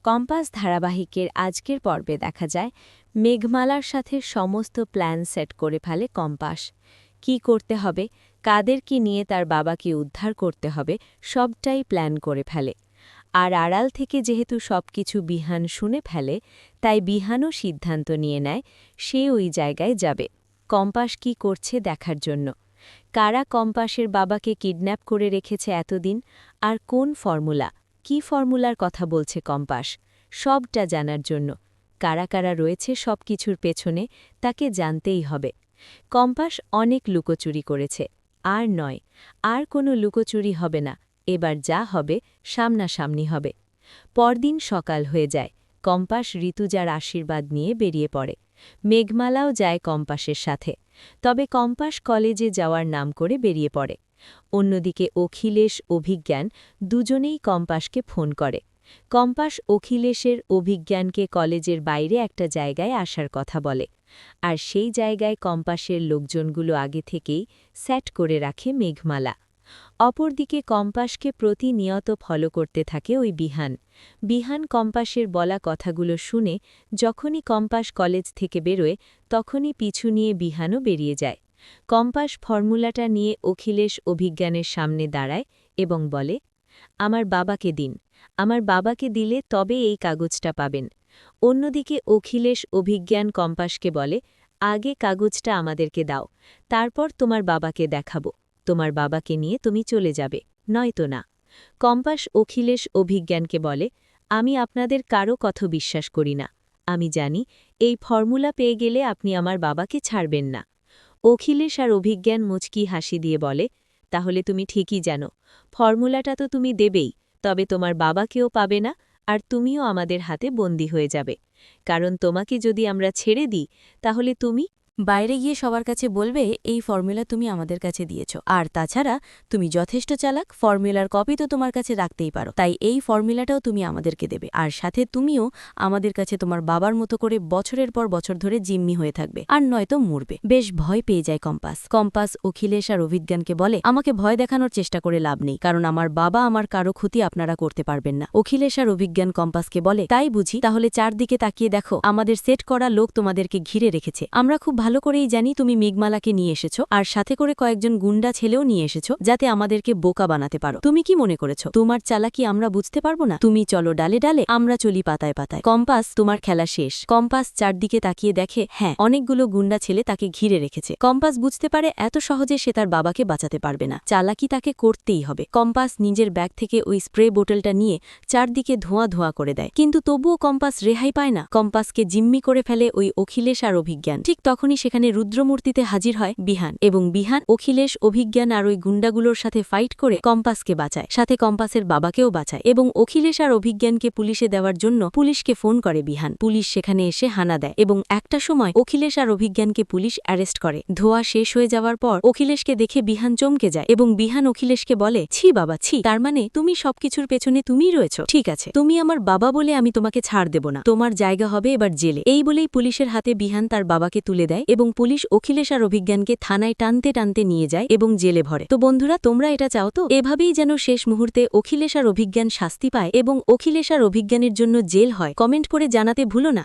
Compass ধারাবাহিকের আজকের পর্বে দেখা যায় মেঘমালার সাথে সমস্ত প্ল্যান সেট করে ফেলে কম্পাস। কি করতে হবে, কাদের কি নিয়ে তার বাবাকে উদ্ধার করতে হবে, সবটাই প্ল্যান করে ফেলে। আর আড়াল থেকে যেহেতু সবকিছু বিহান শুনে ফেলে, তাই বিহানও সিদ্ধান্ত নিয়ে নেয় সে ওই জায়গায় যাবে কম্পাস কি করছে দেখার জন্য। কারা কম্পাসের বাবাকে কিডন্যাপ করে রেখেছে এতদিন, আর কোন ফর্মুলা, কি ফর্মুলার কথা বলছে কম্পাস, সবটা জানার জন্য কারা কারা রয়েছে সবকিছুর পেছনে তাকে জানতেই হবে। কম্পাস অনেক লুকোচুরি করেছে, আর নয়, আর কোনো লুকোচুরি হবে না, এবার যা হবে সামনাসামনি হবে। পরদিন সকাল হয়ে যায়, কম্পাস ঋতুজার আশীর্বাদ নিয়ে বেরিয়ে পড়ে। মেঘমালাও যায় কম্পাসের সাথে, তবে কম্পাস কলেজে যাওয়ার নাম করে বেরিয়ে পড়ে। অন্যদিকে অখিলেশ, অভিজ্ঞান দুজনেই কম্পাসকে ফোন করে। কম্পাস অখিলেশের অভিজ্ঞানকে কলেজের বাইরে একটা জায়গায় আসার কথা বলে, আর সেই জায়গায় কম্পাসের লোকজনগুলো আগে থেকেই সেট করে রাখে মেঘমালা। অপরদিকে কম্পাসকে প্রতিনিয়ত ফলো করতে থাকে ওই বিহান। বিহান কম্পাসের বলা কথাগুলো শুনে যখনই কম্পাস কলেজ থেকে বেরোয় তখনই পিছু নিয়ে বিহানও বেরিয়ে যায়। কম্পাস ফর্মুলাটা নিয়ে অখিলেশ অভিজ্ঞানের সামনে দাঁড়ায় এবং বলে, আমার বাবাকে দিন, আমার বাবাকে দিলে তবে এই কাগজটা পাবেন। অন্যদিকে অখিলেশ অভিজ্ঞান কম্পাসকে বলে, আগে কাগজটা আমাদেরকে দাও, তারপর তোমার বাবাকে দেখাবো, তোমার বাবাকে নিয়ে তুমি চলে যাবে, নয়তো না। কম্পাস অখিলেশ অভিজ্ঞানকে বলে, আমি আপনাদের কারো কথা বিশ্বাস করি না, আমি জানি এই ফর্মুলা পেয়ে গেলে আপনি আমার বাবাকে ছাড়বেন না। অখিলেশ আর অভিজ্ঞান মুচকি হাসি দিয়ে বলে, তাহলে তুমি ঠিকই জানো, ফর্মুলাটা তো তুমি দেবেই, তবে তোমার বাবাকেও পাবে না, আর তুমিও আমাদের হাতে বন্দী হয়ে যাবে, কারণ তোমাকে যদি আমরা ছেড়ে দিই তাহলে তুমি বাইরে গিয়ে সবার কাছে বলবে এই ফর্মুলা তুমি আমাদের কাছে দিয়েছ, আর তাছাড়া তুমি যথেষ্ট চালাক, ফর্মুলার কপি তো তোমার কাছে রাখতেই পারো, তাই এই ফর্মুলাটাও তুমি আমাদেরকে দেবে, আর সাথে তুমিও আমাদের কাছে তোমার বাবার মতো করে বছরের পর বছর ধরে জিম্মি হয়ে থাকবে, আর নয়তো মরবে। বেশ ভয় পেয়ে যায় কম্পাস অখিলেশ আর অভিজ্ঞানকে বলে, আমাকে ভয় দেখানোর চেষ্টা করে লাভ নেই, কারণ আমার বাবা আমার কারো ক্ষতি আপনারা করতে পারবেন না। অখিলেশ আর অভিজ্ঞান কম্পাসকে বলে, তাই বুঝি, তাহলে চারদিকে তাকিয়ে দেখো, আমাদের সেট করা লোক তোমাদেরকে ঘিরে রেখেছে, আমরা খুব ভালো করেই জানি তুমি মেঘমালাকে নিয়ে এসেছো, আর সাথে করে কয়েকজন গুন্ডা ছেলেও নিয়ে এসেছো যাতে আমাদেরকে বোকা বানাতে পারো। তুমি কি মনে করেছো তোমার চালাকি আমরা বুঝতে পারবো না? তুমি চলো ডালে ডালে, আমরা চলি পাতায় পাতায়। কম্পাস, তোমার খেলা শেষ। কম্পাস চারদিকে তাকিয়ে দেখে, হ্যাঁ, অনেকগুলো গুন্ডা ছেলে তাকে ঘিরে রেখেছে। কম্পাস বুঝতে পারে এত সহজে সে তার বাবাকে বাঁচাতে পারবে না, চালাকি তাকে করতেই হবে। কম্পাস নিজের ব্যাগ থেকে ওই স্প্রে বোতলটা নিয়ে চারদিকে ধোঁয়া ধোঁয়া করে দেয়, কিন্তু তবুও কম্পাস রেহাই পায় না। কম্পাসকে জিম্মি করে ফেলে ওই অখিলেশ আর অভিজ্ঞান। ঠিক তখনই সেখানে রুদ্রমূর্তিতে হাজির হয় বিহান, এবং বিহান অখিলেশ, অভিজ্ঞান আর ওই গুন্ডাগুলোর সাথে ফাইট করে কম্পাসকে বাঁচায়, সাথে কম্পাসের বাবাকেও বাঁচায়, এবং অখিলেশ আর অভিজ্ঞানকে পুলিশে দেওয়ার জন্য পুলিশকে ফোন করে বিহান। পুলিশ সেখানে এসে হানা দেয়, এবং একটা সময় অখিলেশ আর অভিজ্ঞানকে পুলিশ অ্যারেস্ট করে। ধোয়া শেষ হয়ে যাওয়ার পর অখিলেশকে দেখে বিহান চমকে যায়, এবং বিহান অখিলেশকে বলে, ছি বাবা ছি, তার মানে তুমি সবকিছুর পেছনে তুমিই রয়েছ? ঠিক আছে, তুমি আমার বাবা বলে আমি তোমাকে ছাড় দেব না, তোমার জায়গা হবে এবার জেলে। এই বলেই পুলিশের হাতে বিহান তার বাবাকে তুলে দেয়, এবং পুলিশ অখিলেশ আর অভিজ্ঞানকে থানায় টানতে টানতে নিয়ে যায় এবং জেলে ভরে। তো বন্ধুরা, তোমরা এটা চাও তো এভাবেই যেন শেষ মুহূর্তে অখিলেশ আর অভিজ্ঞান শাস্তি পায় এবং অখিলেশ আর অভিজ্ঞানের জন্য জেল হয়? কমেন্ট করে জানাতে ভুলো না।